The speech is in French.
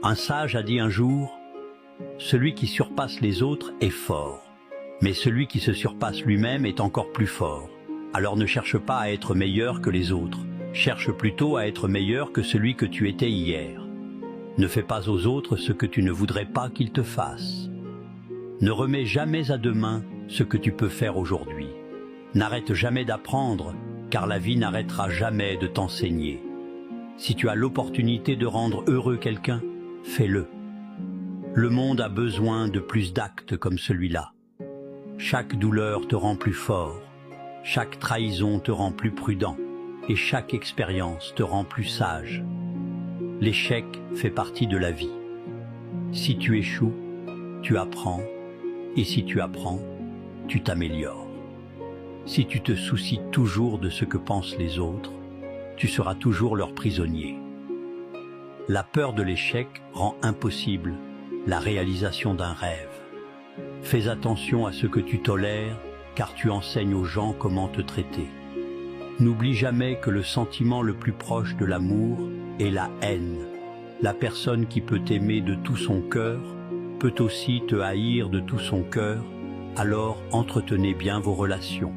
Un sage a dit un jour, « Celui qui surpasse les autres est fort, mais celui qui se surpasse lui-même est encore plus fort. Alors ne cherche pas à être meilleur que les autres, cherche plutôt à être meilleur que celui que tu étais hier. Ne fais pas aux autres ce que tu ne voudrais pas qu'ils te fassent. Ne remets jamais à demain ce que tu peux faire aujourd'hui. N'arrête jamais d'apprendre, car la vie n'arrêtera jamais de t'enseigner. Si tu as l'opportunité de rendre heureux quelqu'un, fais-le. Le monde a besoin de plus d'actes comme celui-là. Chaque douleur te rend plus fort, chaque trahison te rend plus prudent, et chaque expérience te rend plus sage. L'échec fait partie de la vie. Si tu échoues, tu apprends, et si tu apprends, tu t'améliores. Si tu te soucies toujours de ce que pensent les autres, tu seras toujours leur prisonnier. La peur de l'échec rend impossible la réalisation d'un rêve. Fais attention à ce que tu tolères, car tu enseignes aux gens comment te traiter. N'oublie jamais que le sentiment le plus proche de l'amour est la haine. La personne qui peut t'aimer de tout son cœur peut aussi te haïr de tout son cœur, alors entretenez bien vos relations.